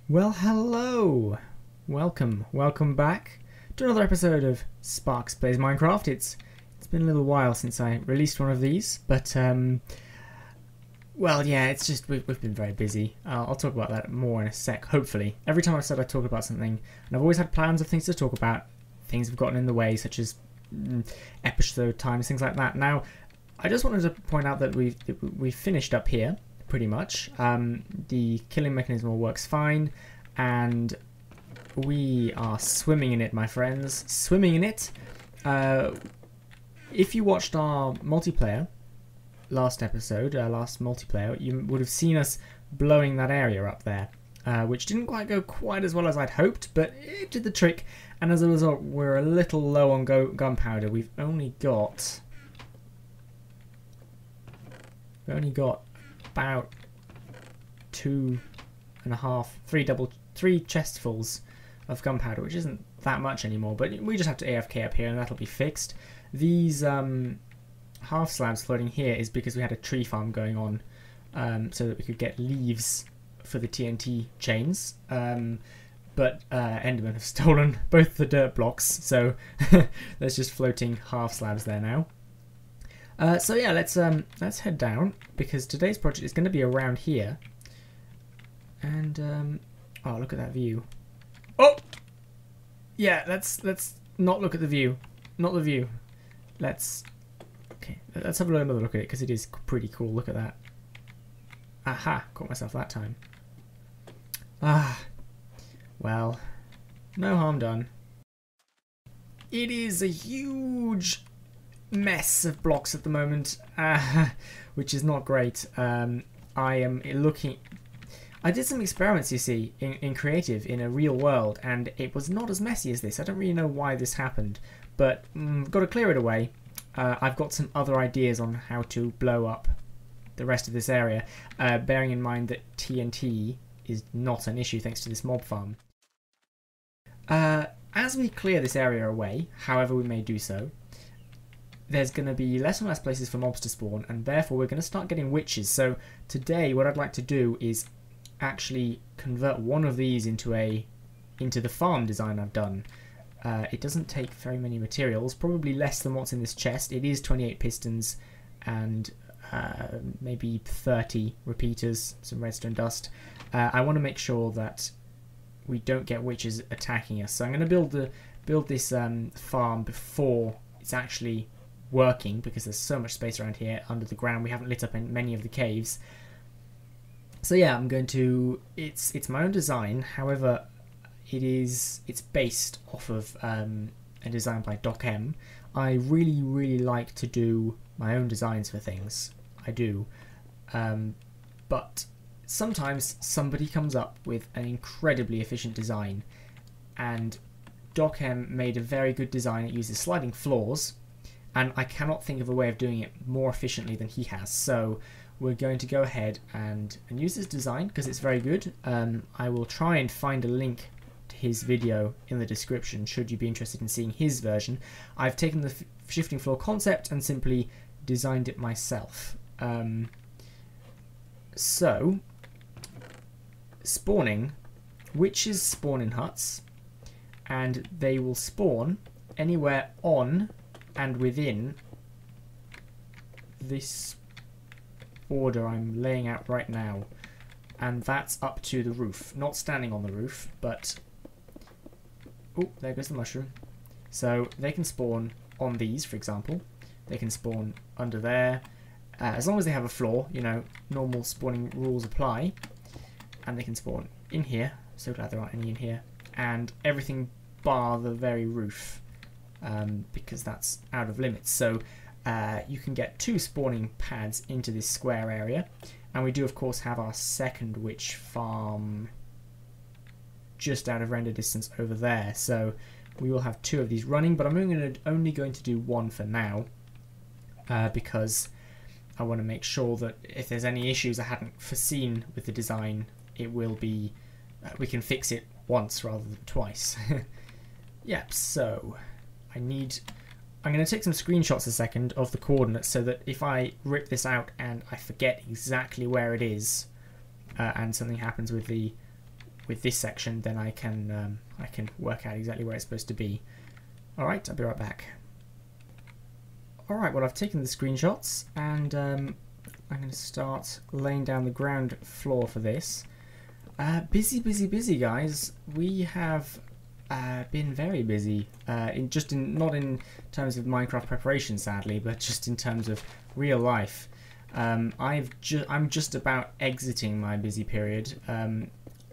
Well, hello! Welcome back to another episode of Sparks Plays Minecraft. It's been a little while since I released one of these, but well, yeah, it's just we've been very busy. I'll talk about that more in a sec, hopefully. Every time I've said I'd talk about something, and I've always had plans of things to talk about, things have gotten in the way, such as episode times, things like that. Now, I just wanted to point out that we've finished up here, pretty much. The killing mechanism all works fine, and we are swimming in it, my friends. Swimming in it. If you watched our multiplayer last episode, last multiplayer, you would have seen us blowing that area up there, which didn't quite go quite as well as I'd hoped, but it did the trick. And as a result, we're a little low on gunpowder. We've only got about 3 chestfuls of gunpowder, which isn't that much anymore, but we just have to AFK up here and that'll be fixed. These half slabs floating here is because we had a tree farm going on, so that we could get leaves for the TNT chains, but Endermen have stolen both the dirt blocks, so there's just floating half slabs there now. So yeah, let's head down, because today's project is going to be around here. And oh, look at that view. Oh, yeah. Let's not look at the view. Not the view. Let's have another look at it, because it is pretty cool. Look at that. Aha! Caught myself that time. Ah. Well, no harm done. It is a huge mess of blocks at the moment, which is not great. I am looking. I did some experiments, you see, in creative, in a real world, and it was not as messy as this. I don't really know why this happened, but got to clear it away. I've got some other ideas on how to blow up the rest of this area, bearing in mind that TNT is not an issue thanks to this mob farm. As we clear this area away, however we may do so, there's going to be less and less places for mobs to spawn, and therefore we're going to start getting witches. So today what I'd like to do is actually convert one of these into the farm design I've done. It doesn't take very many materials, probably less than what's in this chest. It is 28 pistons and maybe 30 repeaters, some redstone dust. I want to make sure that we don't get witches attacking us, so I'm going to build this farm before it's actually working, because there's so much space around here under the ground. We haven't lit up in many of the caves. So yeah, I'm going to. It's my own design. However, it's based off of a design by Doc M. I really like to do my own designs for things. I do, but sometimes somebody comes up with an incredibly efficient design, and Doc M made a very good design. It uses sliding floors, and I cannot think of a way of doing it more efficiently than he has. So we're going to go ahead and use this design, because it's very good. I will try and find a link to his video in the description, should you be interested in seeing his version. I've taken the shifting floor concept and simply designed it myself. So, spawning, witches spawn in huts, and they will spawn anywhere on and within this border I'm laying out right now, and that's up to the roof, not standing on the roof, but oh, there goes the mushroom. So they can spawn on these, for example. They can spawn under there, as long as they have a floor, you know, normal spawning rules apply. And they can spawn in here. So glad there aren't any in here, and everything bar the very roof, because that's out of limits. So you can get 2 spawning pads into this square area, and we do of course have our second witch farm just out of render distance over there, so we will have 2 of these running, but I'm only going to do 1 for now, because I want to make sure that if there's any issues I hadn't foreseen with the design, it will be we can fix it once rather than twice. Yep, so I'm going to take some screenshots a second of the coordinates, so that if I rip this out and I forget exactly where it is, and something happens with the with this section, then I can work out exactly where it's supposed to be. All right, I'll be right back. All right, well, I've taken the screenshots, and I'm going to start laying down the ground floor for this. Busy, guys. We have been very busy, not in terms of Minecraft preparation, sadly, but just in terms of real life. I'm just about exiting my busy period.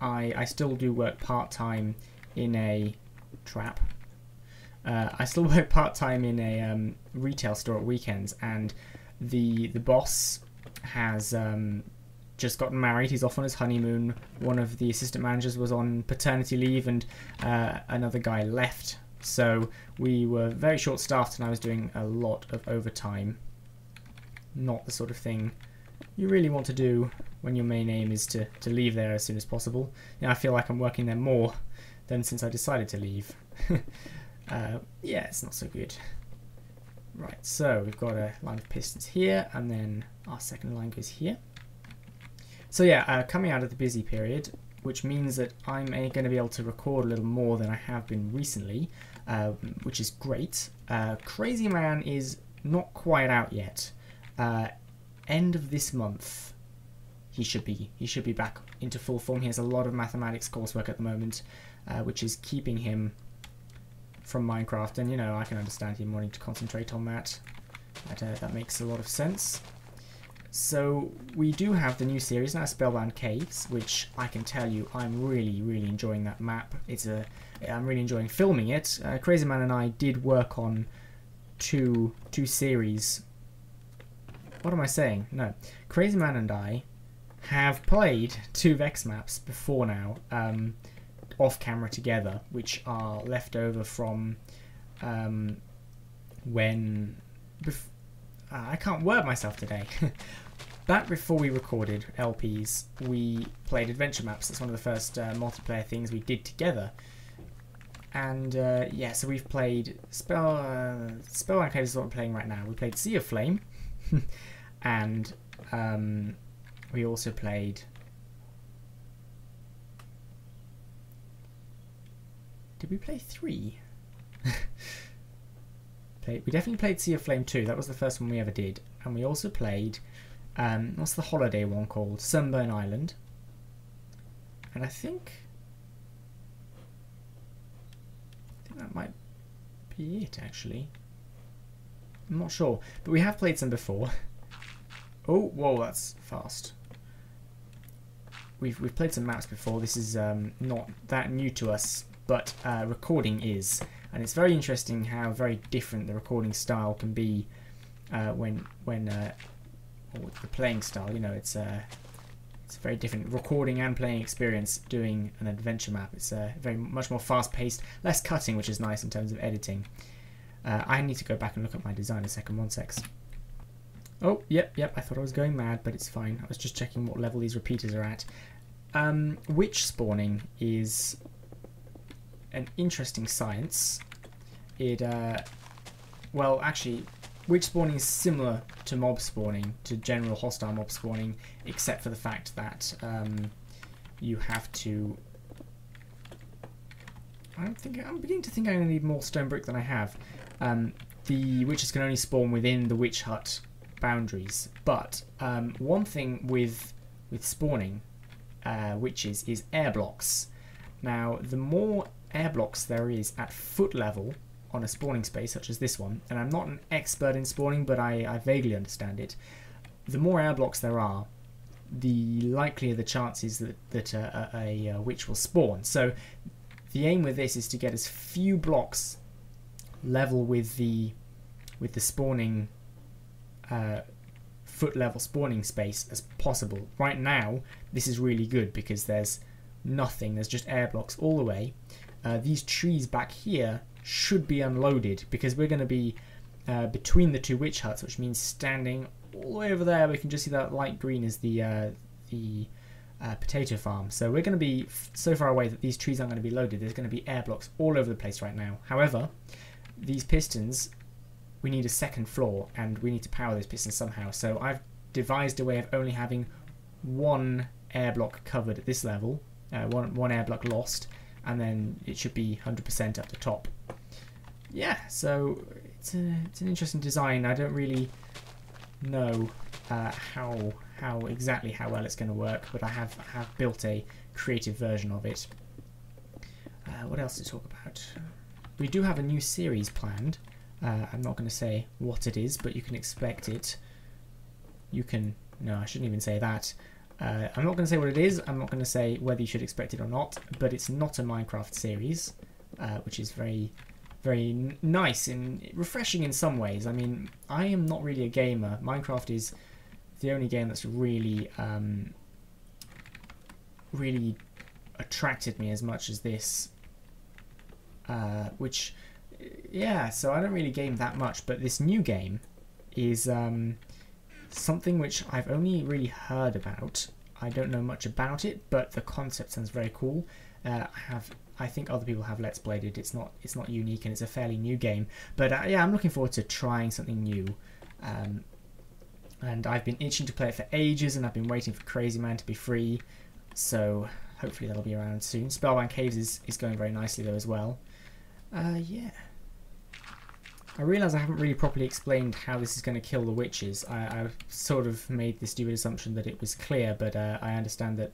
I still do work part-time in a trap. I still work part-time in a retail store at weekends, and the boss has just gotten married. He's off on his honeymoon. One of the assistant managers was on paternity leave, and another guy left. So we were very short-staffed, and I was doing a lot of overtime. Not the sort of thing you really want to do when your main aim is to leave there as soon as possible. I feel like I'm working there more than since I decided to leave. Yeah, it's not so good. Right, so we've got a line of pistons here, and then our second line goes here. So yeah, coming out of the busy period, which means that I'm going to be able to record a little more than I have been recently, which is great. Crazyman is not quite out yet. End of this month, he should be back into full form. He has a lot of mathematics coursework at the moment, which is keeping him from Minecraft, and I can understand him wanting to concentrate on that. That makes a lot of sense. So we do have the new series now, Spellbound Caves, which I can tell you I'm really enjoying that map. I'm really enjoying filming it. Crazyman and I did work on two series. What am I saying? No, Crazyman and I have played 2 Vex maps before now, off camera together, which are left over from when I can't word myself today. Back before we recorded LPs, we played adventure maps. That's one of the first multiplayer things we did together. And yeah, so we've played Spellbound Caves is what we're playing right now. We played Sea of Flame, and we also played. Did we play 3? We definitely played Sea of Flame 2. That was the first one we ever did. And we also played, what's the holiday one called? Sunburn Island. And I think that might be it, actually. I'm not sure. But we have played some before. Oh, whoa, that's fast. We've played some maps before. This is not that new to us, but recording is. And it's very interesting how very different the recording style can be when the playing style. It's very different recording and playing experience doing an adventure map. It's very much more fast-paced, less cutting, which is nice in terms of editing. I need to go back and look at my design a second. 1 sec. Oh, yep. I thought I was going mad, but it's fine. I was just checking what level these repeaters are at. Witch spawning is an interesting science. Well, actually, witch spawning is similar to mob spawning, to general hostile mob spawning, except for the fact that you have to. I'm beginning to think I'm going to need more stone brick than I have. The witches can only spawn within the witch hut boundaries, but one thing with spawning witches is air blocks. Now, the more air blocks there is at foot level on a spawning space such as this one, and I'm not an expert in spawning, but I vaguely understand it, the more air blocks there are, the likelier the chances that a witch will spawn. So the aim with this is to get as few blocks level with the spawning foot level spawning space as possible. Right now this is really good because there's nothing, there's just air blocks all the way. These trees back here should be unloaded because we're going to be between the 2 witch huts, which means standing all the way over there. We can just see that light green is the potato farm. So we're going to be so far away that these trees aren't going to be loaded. There's going to be air blocks all over the place right now. However, these pistons, we need a second floor and we need to power those pistons somehow. So I've devised a way of only having 1 air block covered at this level, one air block lost, and then it should be 100% up the top. Yeah, so it's an interesting design. I don't really know how exactly how well it's going to work, but I have built a creative version of it. What else to talk about? We do have a new series planned. I'm not going to say what it is, but you can expect it. No, I shouldn't even say that. I'm not going to say what it is. I'm not going to say whether you should expect it or not, but it's not a Minecraft series, which is very, very nice and refreshing in some ways. I mean, I am not really a gamer. Minecraft is the only game that's really, really attracted me as much as this, which, yeah, so I don't really game that much, but this new game is something which I've only really heard about. I don't know much about it, but the concept sounds very cool. I think other people have Let's Played it. It's not unique, and it's a fairly new game. But yeah, I'm looking forward to trying something new. And I've been itching to play it for ages, and I've been waiting for Crazyman to be free. So hopefully that'll be around soon. Spellbound Caves is going very nicely though as well. Yeah. I realise I haven't really properly explained how this is going to kill the witches. I've sort of made the stupid assumption that it was clear, but I understand that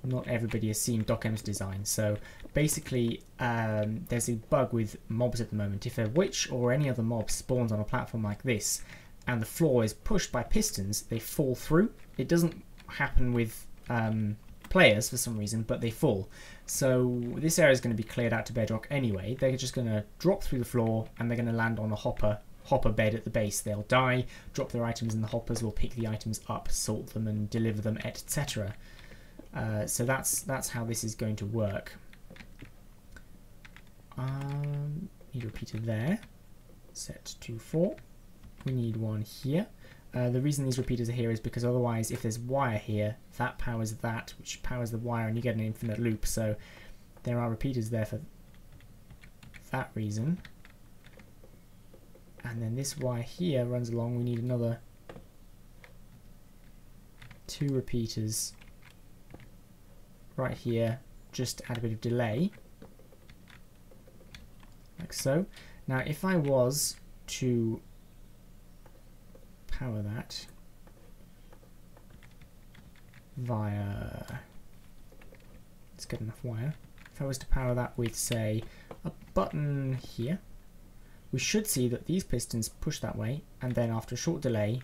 not everybody has seen DocM's design. So basically, there's a bug with mobs at the moment. If a witch or any other mob spawns on a platform like this, and the floor is pushed by pistons, they fall through. It doesn't happen with players for some reason, but they fall. So this area is going to be cleared out to bedrock anyway. They're just going to drop through the floor, and they're going to land on a hopper bed at the base. They'll die, drop their items, and the hoppers will pick the items up, sort them, and deliver them, etc. So that's how this is going to work. Need a repeater there. Set to 4. We need one here. The reason these repeaters are here is because otherwise, if there's wire here, that powers that, which powers the wire, and you get an infinite loop. So there are repeaters there for that reason. And then this wire here runs along. We need another 2 repeaters right here, just to add a bit of delay, like so. Now, if I was to power that via, let's get enough wire. If I was to power that with, say, a button here, we should see that these pistons push that way, and then after a short delay,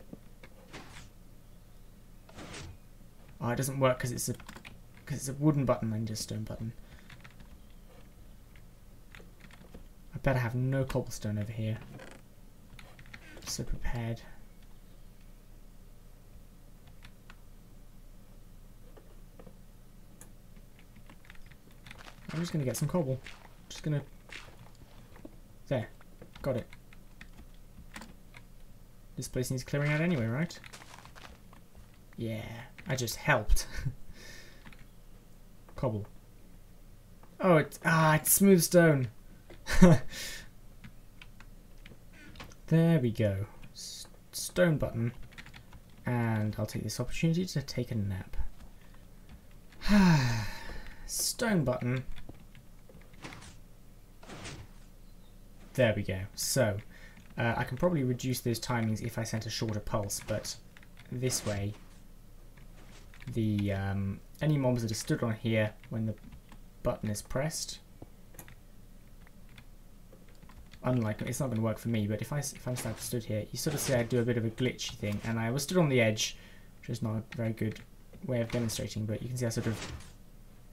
it doesn't work because it's a wooden button. I need a stone button. I better have no cobblestone over here. So prepared. I'm just going to get some cobble. Just going to... There. Got it. This place needs clearing out anyway, right? Yeah. I just helped. Cobble. Oh, it's smooth stone. There we go. Stone button. And I'll take this opportunity to take a nap. Stone button. There we go. So, I can probably reduce those timings if I sent a shorter pulse, but this way, the any mobs that are stood on here when the button is pressed, unlike, it's not going to work for me, but if I'm stood here, you sort of see I do a bit of a glitchy thing, and I was stood on the edge, which is not a very good way of demonstrating, but you can see I sort of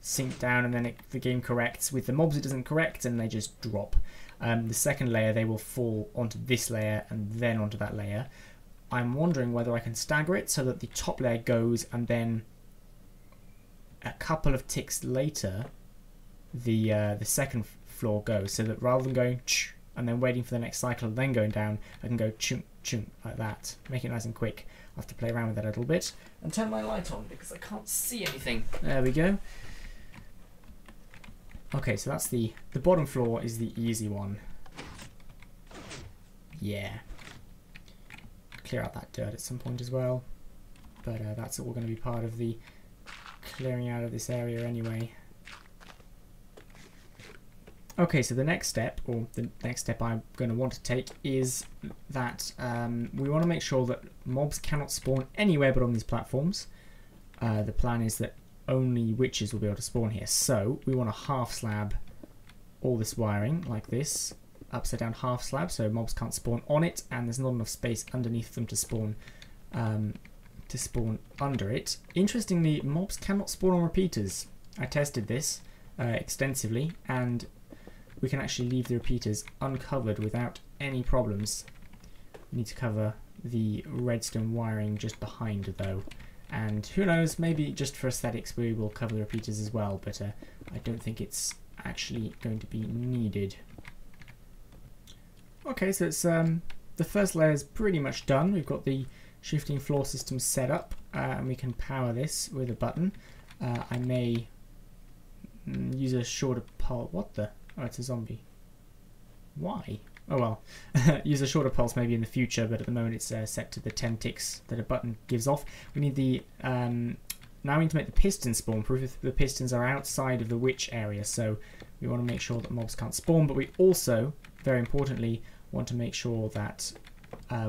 sink down, and then the game corrects. With the mobs it doesn't correct, and they just drop. The second layer, they will fall onto this layer and then onto that layer. I'm wondering whether I can stagger it so that the top layer goes, and then a couple of ticks later the second floor goes, so that rather than going and then waiting for the next cycle and then going down, I can go chunk chunk like that. Make it nice and quick. I'll have to play around with that a little bit and turn my light on because I can't see anything. There we go. Okay, so that's the bottom floor is the easy one. Yeah. Clear out that dirt at some point as well, but that's all going to be part of the clearing out of this area anyway. Okay, so the next step, or the next step I'm going to want to take, is that we want to make sure that mobs cannot spawn anywhere but on these platforms. The plan is that only witches will be able to spawn here. So we want to half slab all this wiring like this, upside down half slab, so mobs can't spawn on it, and there's not enough space underneath them to spawn under it. Interestingly, mobs cannot spawn on repeaters. I tested this extensively, and we can actually leave the repeaters uncovered without any problems. We need to cover the redstone wiring just behind though, and who knows, maybe just for aesthetics we will cover the repeaters as well, but I don't think it's actually going to be needed. Okay, so it's the first layer is pretty much done. We've got the shifting floor system set up, and we can power this with a button. I may use a shorter pulse. What the? Oh, it's a zombie. Why? Oh well. Use a shorter pulse maybe in the future, but at the moment it's set to the 10 ticks that a button gives off. We need the now we need to make the pistons spawn proof if the pistons are outside of the witch area, so we want to make sure that mobs can't spawn, but we also, very importantly, want to make sure that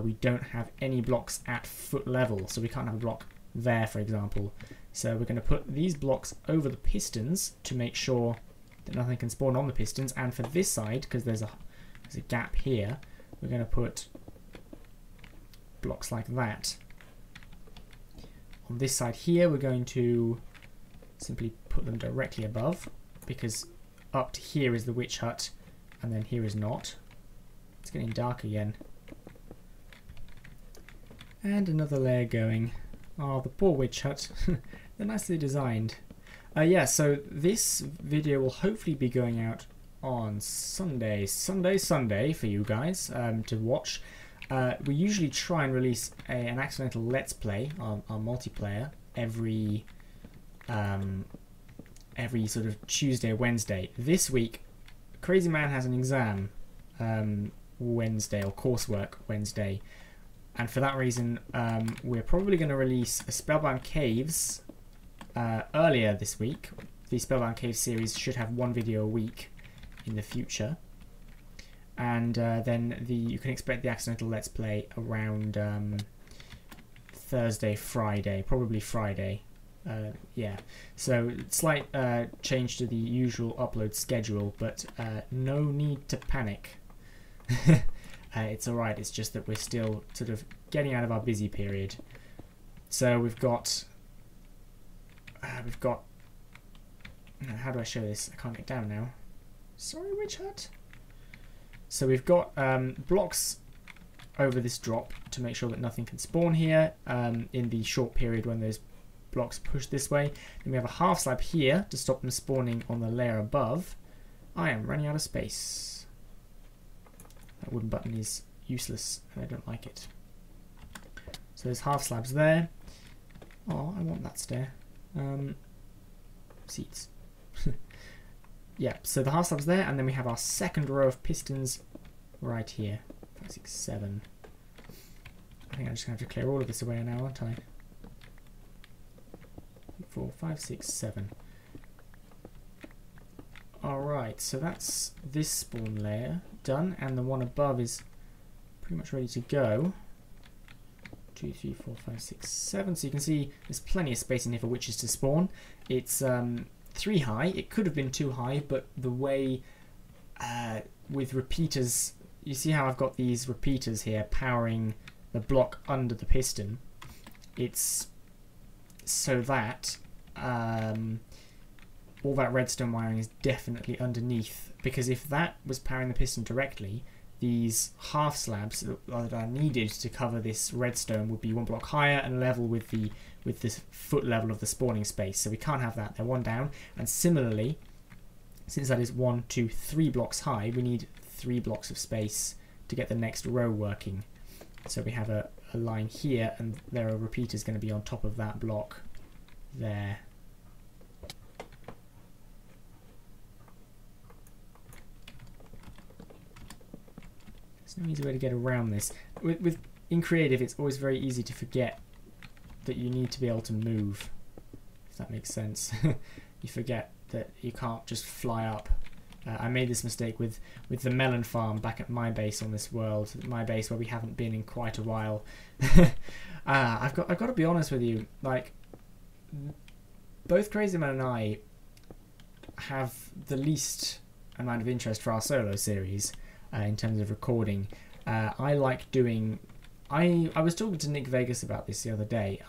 we don't have any blocks at foot level, so we can't have a block there, for example. So we're going to put these blocks over the pistons to make sure that nothing can spawn on the pistons, and for this side, because there's a gap here, we're going to put blocks like that. On this side here, we're going to simply put them directly above, because up to here is the witch hut, and then here is not. It's getting dark again. And another layer going. Oh, the poor witch hut. They're nicely designed. Yeah, so this video will hopefully be going out on Sunday for you guys to watch. We usually try and release an accidental Let's Play, our multiplayer, every sort of Tuesday, Wednesday. This week, Crazyman has an exam Wednesday, or coursework Wednesday, and for that reason we're probably going to release a Spellbound Caves earlier this week. The Spellbound Caves series should have one video a week in the future, and then you can expect the accidental Let's Play around Thursday, Friday, probably Friday. Yeah, so slight change to the usual upload schedule, but no need to panic. It's alright, it's just that we're still sort of getting out of our busy period. So we've got how do I show this? I can't get down now. Sorry, witch hut. So we've got blocks over this drop to make sure that nothing can spawn here in the short period when those blocks push this way. Then we have a half slab here to stop them spawning on the layer above. I am running out of space. That wooden button is useless and I don't like it. So there's half slabs there. Oh, I want that stair. Seats. Yeah, so the half slabs there, and then we have our second row of pistons right here. 5, 6, 7. I think I'm just going to have to clear all of this away now, aren't I? 4, 5, 6, 7. Alright, so that's this spawn layer done, and the one above is pretty much ready to go. 2, 3, 4, 5, 6, 7. So you can see there's plenty of space in here for witches to spawn. It's 3 high. It could have been 2 high, but the way with repeaters, you see how I've got these repeaters here powering the block under the piston. It's so that all that redstone wiring is definitely underneath, because if that was powering the piston directly, these half slabs that are needed to cover this redstone would be 1 block higher and level with this foot level of the spawning space. So we can't have that. They're 1 down. And similarly, since that is 1, 2, 3 blocks high, we need 3 blocks of space to get the next row working. So we have a line here, and there are repeaters going to be on top of that block there. There's no easy way to get around this. In creative, it's always very easy to forget that you need to be able to move, if that makes sense. You forget that you can't just fly up I made this mistake with the melon farm back at my base on this world, my base where we haven't been in quite a while. I've got to be honest with you, like, both Crazyman and I have the least amount of interest for our solo series in terms of recording. I like doing... I was talking to Nick Vegas about this the other day.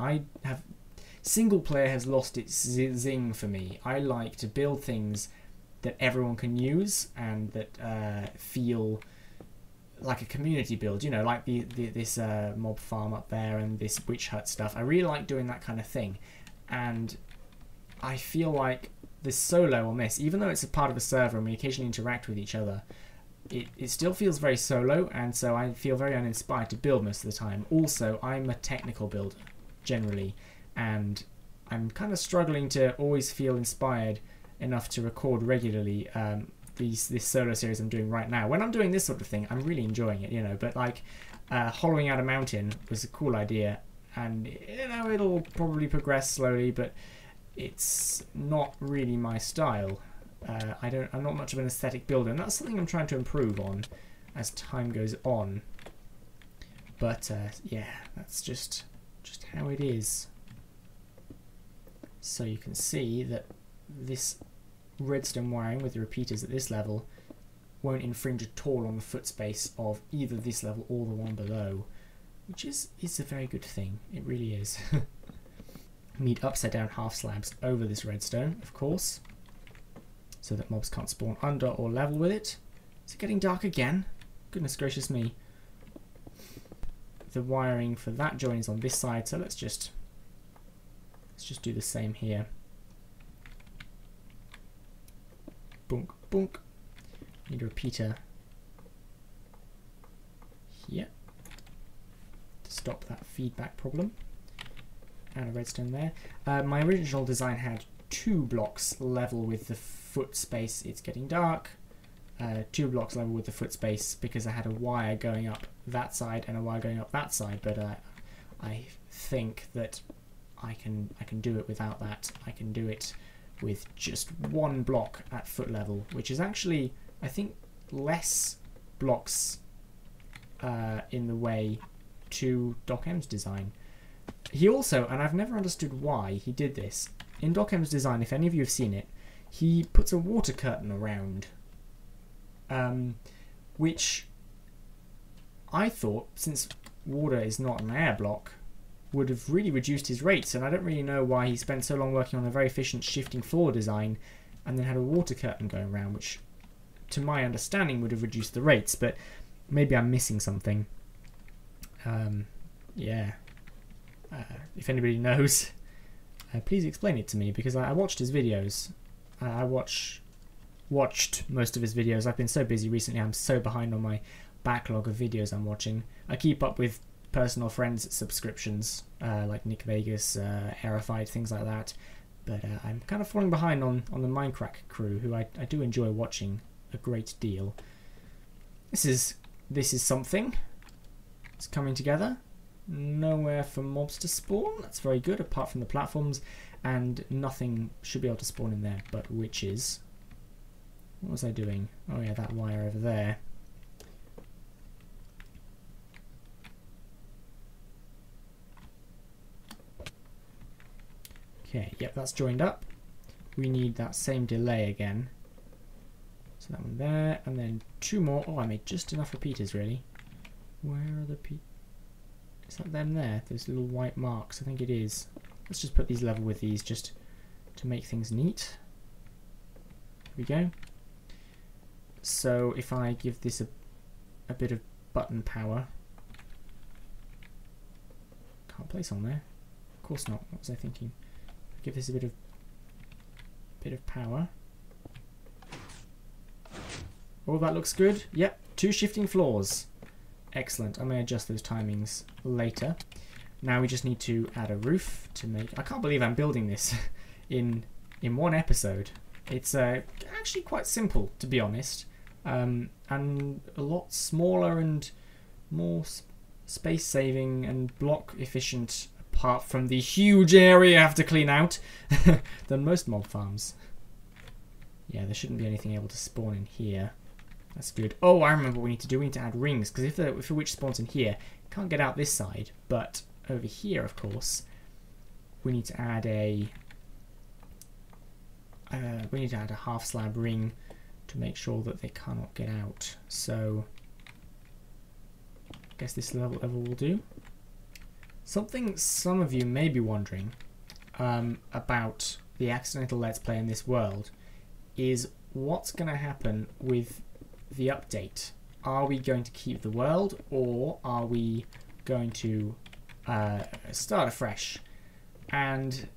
Single player has lost its zing for me. I like to build things that everyone can use and that feel like a community build, you know, like this mob farm up there and this witch hut stuff. I really like doing that kind of thing, and I feel like this solo on this, even though it's a part of a server and we occasionally interact with each other, it still feels very solo, and so I feel very uninspired to build most of the time. Also, I'm a technical builder generally, and I'm kind of struggling to always feel inspired enough to record regularly this solo series I'm doing right now. When I'm doing this sort of thing, I'm really enjoying it, you know, but like hollowing out a mountain was a cool idea, and you know, it'll probably progress slowly, but it's not really my style. I'm not much of an aesthetic builder, and that's something I'm trying to improve on as time goes on. But yeah, that's just how it is. So you can see that this redstone wiring with the repeaters at this level won't infringe at all on the foot space of either this level or the one below, which is a very good thing. It really is. Need upside down half slabs over this redstone, of course, so that mobs can't spawn under or level with it. Is it getting dark again? Goodness gracious me. The wiring for that join is on this side, so let's just do the same here. Boonk, boonk. Need a repeater here to stop that feedback problem. And a redstone there. My original design had 2 blocks level with the foot space. It's getting dark. 2 blocks level with the foot space because I had a wire going up that side and a wire going up that side. But I think that I can do it without that. I can do it with just 1 block at foot level, which is actually, I think, less blocks in the way to Doc M's design. He also, and I've never understood why he did this, in Doc M's design, if any of you have seen it, he puts a water curtain around, which I thought, since water is not an air block, would have really reduced his rates, and I don't really know why he spent so long working on a very efficient shifting floor design and then had a water curtain going around, which to my understanding would have reduced the rates, but maybe I'm missing something. Yeah. If anybody knows, please explain it to me, because I watched his videos. I watched most of his videos. I've been so busy recently, I'm so behind on my backlog of videos I'm watching. I keep up with personal friends subscriptions, like Nick Vegas, Aerified, things like that. But I'm kind of falling behind on the Minecraft crew, who I do enjoy watching a great deal. This is something. It's coming together. Nowhere for mobs to spawn. That's very good, apart from the platforms, and nothing should be able to spawn in there but witches. What was I doing? Oh yeah, that wire over there. Okay, yep, that's joined up. We need that same delay again. So that one there, and then 2 more. Oh, I made just enough repeaters, really. Where are the repeaters? Is that them there? Those little white marks? I think it is. Let's just put these level with these just to make things neat. There we go. So if I give this a bit of button power. Can't place on there. Of course not. What was I thinking? Give this a bit of power. Oh, that looks good. Yep, 2 shifting floors. Excellent. I may adjust those timings later. Now we just need to add a roof to make... I can't believe I'm building this in 1 episode. It's actually quite simple, to be honest, and a lot smaller and more space saving and block efficient, apart from the huge area I have to clean out, than most mob farms. Yeah, there shouldn't be anything able to spawn in here. That's good. Oh, I remember what we need to do. We need to add rings, because if a witch spawns in here, it can't get out this side. But over here, of course, we need to add a half slab ring to make sure that they cannot get out. So I guess this level will do. Something some of you may be wondering about the accidental let's play in this world is what's going to happen with the update. Are we going to keep the world, or are we going to start afresh? And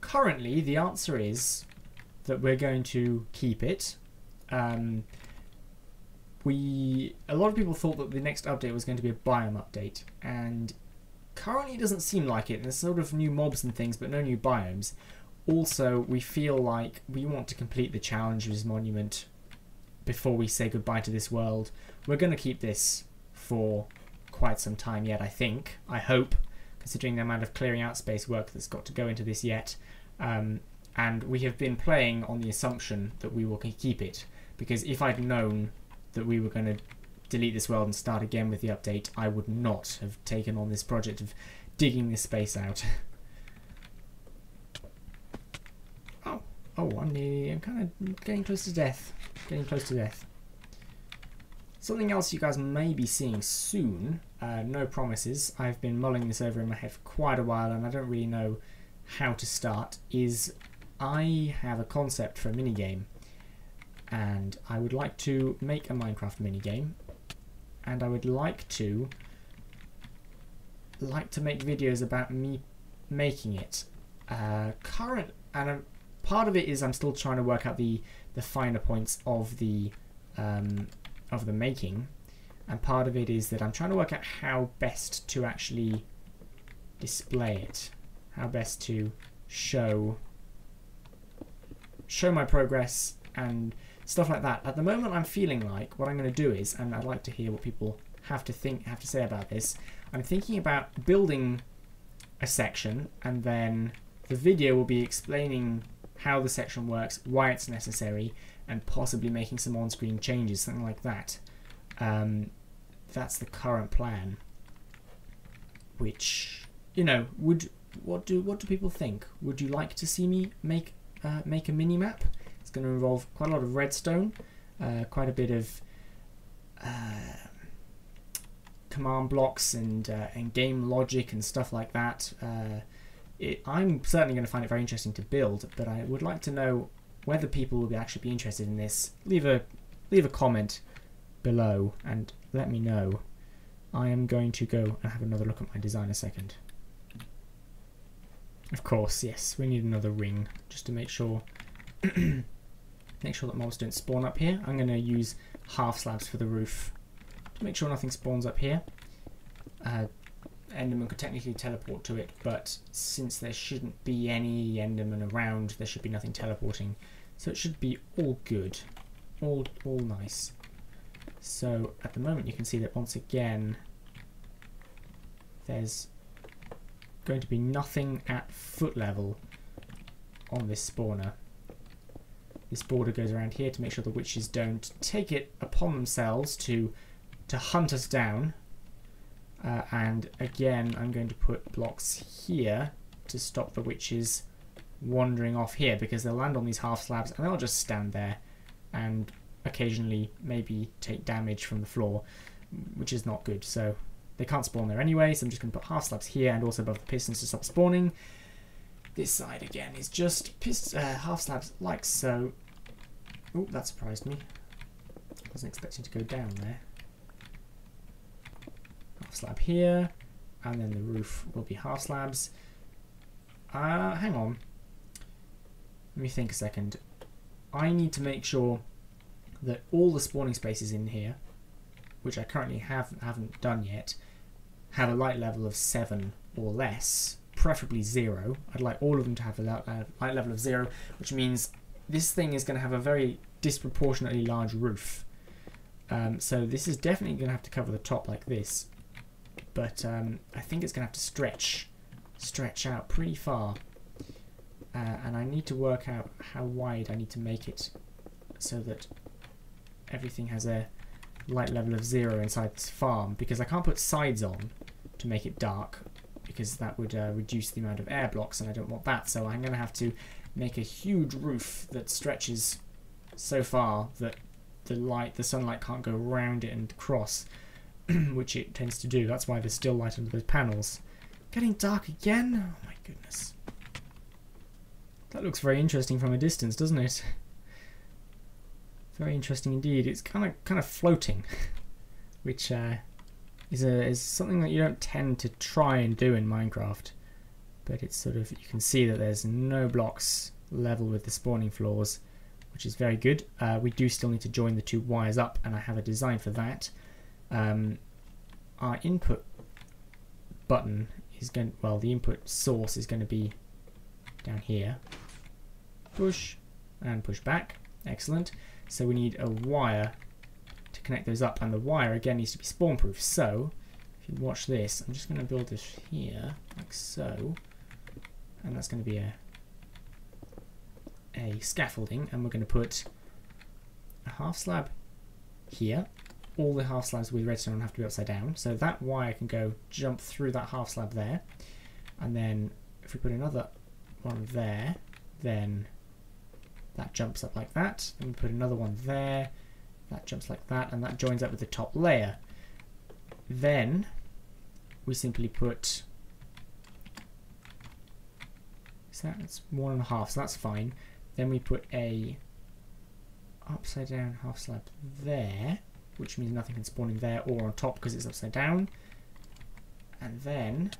currently the answer is that we're going to keep it. A lot of people thought that the next update was going to be a biome update, and currently it doesn't seem like it. There's sort of new mobs and things, but no new biomes. Also, we feel like we want to complete the Challenger's Monument before we say goodbye to this world. We're going to keep this for quite some time yet, I think. I hope, considering the amount of clearing out space work that's got to go into this yet. And we have been playing on the assumption that we will keep it, because if I'd known that we were going to delete this world and start again with the update, I would not have taken on this project of digging this space out. Oh, I'm kind of getting close to death. Something else you guys may be seeing soon, no promises, I've been mulling this over in my head for quite a while and I don't really know how to start, is I have a concept for a minigame, and I would like to make a Minecraft minigame, and I would like to make videos about me making it. Part of it is I'm still trying to work out the finer points of the making, and part of it is that I'm trying to work out how best to actually display it, how best to show my progress and stuff like that. At the moment, I'm feeling like what I'm going to do is, and I'd like to hear what people have to say about this. I'm thinking about building a section, and then the video will be explaining how the section works, why it's necessary, and possibly making some on-screen changes, something like that. That's the current plan. Which, you know, what do people think? Would you like to see me make a mini map? It's going to involve quite a lot of redstone, quite a bit of command blocks and game logic and stuff like that. I'm certainly going to find it very interesting to build, but I would like to know whether people will actually be interested in this. Leave a comment below and let me know. I am going to go and have another look at my design a second. Of course, yes, we need another ring just to make sure that mobs don't spawn up here. I'm going to use half slabs for the roof to make sure nothing spawns up here. Enderman could technically teleport to it, but since there shouldn't be any Enderman around, there should be nothing teleporting. So it should be all good, all nice. So at the moment you can see that once again there's going to be nothing at foot level on this spawner. This border goes around here to make sure the witches don't take it upon themselves to hunt us down. And again, I'm going to put blocks here to stop the witches wandering off here, because they'll land on these half slabs and they'll just stand there and occasionally maybe take damage from the floor, which is not good. So they can't spawn there anyway, so I'm just going to put half slabs here and also above the pistons to stop spawning. This side again is just half slabs like so. Oh, that surprised me. I wasn't expecting to go down there. Half slab here, and then the roof will be half slabs. Hang on. Let me think a second. I need to make sure that all the spawning spaces in here, which I currently haven't done yet, have a light level of 7 or less, preferably 0. I'd like all of them to have a light level of 0, which means this thing is going to have a very disproportionately large roof. So this is definitely going to have to cover the top like this. But I think it's going to have to stretch out pretty far. and I need to work out how wide I need to make it so that everything has a light level of 0 inside this farm, because I can't put sides on to make it dark, because that would reduce the amount of air blocks, and I don't want that. So I'm going to have to make a huge roof that stretches so far that the sunlight can't go around it and cross, which it tends to do. That's why there's still light under those panels. Getting dark again? Oh my goodness. That looks very interesting from a distance, doesn't it? Very interesting indeed. It's kind of floating, which is something that you don't tend to try and do in Minecraft. But it's sort of, you can see that there's no blocks level with the spawning floors, which is very good. We do still need to join the 2 wires up, and I have a design for that. Our input button is going, well, the input source is going to be down here. Push and push back. Excellent. So we need a wire to connect those up, and the wire again needs to be spawn proof. So if you watch this, I'm just going to build this here like so, and that's going to be a scaffolding, and we're going to put a half slab here. All the half slabs with redstone have to be upside down, so that wire can go jump through that half slab there, and then if we put another one there, then that jumps up like that. Then we put another one there, that jumps like that, and that joins up with the top layer. Then we simply put, it's 1.5, so that's fine. Then we put a upside down half slab there, which means nothing can spawn in there or on top because it's upside down. And then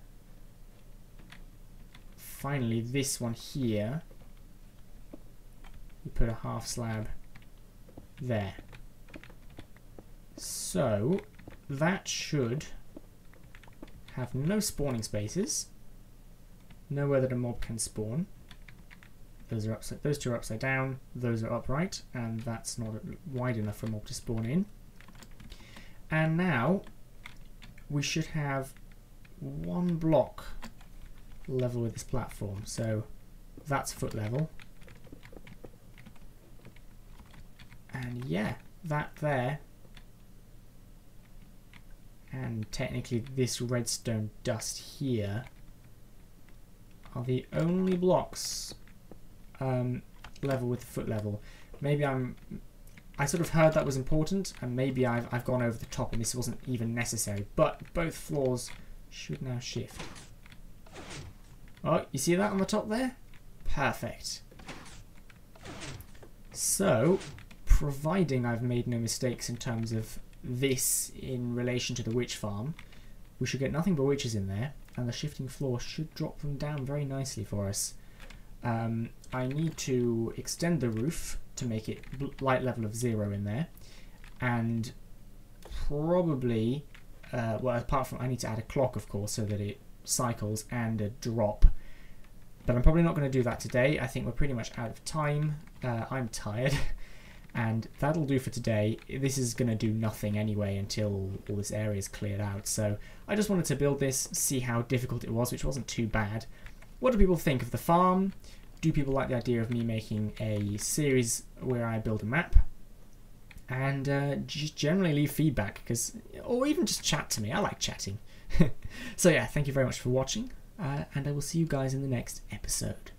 finally this one here, we put a half slab there. So that should have no spawning spaces, nowhere that a mob can spawn. Those two are upside down, those are upright, and that's not wide enough for a mob to spawn in. And now we should have 1 block level with this platform, so that's foot level. And yeah, that there, and technically this redstone dust here are the only blocks level with the foot level. Maybe I sort of heard that was important, and maybe I've gone over the top and this wasn't even necessary, but both floors should now shift. Oh, you see that on the top there? Perfect. So, providing I've made no mistakes in terms of this in relation to the witch farm, we should get nothing but witches in there, and the shifting floor should drop them down very nicely for us. I need to extend the roof to make it light level of 0 in there, and probably, well, apart from, I need to add a clock, of course, so that it cycles, and a drop. But I'm probably not going to do that today. I think we're pretty much out of time. I'm tired. And that'll do for today. This is going to do nothing anyway until all this area is cleared out. So I just wanted to build this, see how difficult it was, which wasn't too bad. What do people think of the farm? Do people like the idea of me making a series where I build a map? And just generally leave feedback, or even just chat to me. I like chatting. So yeah, thank you very much for watching, and I will see you guys in the next episode.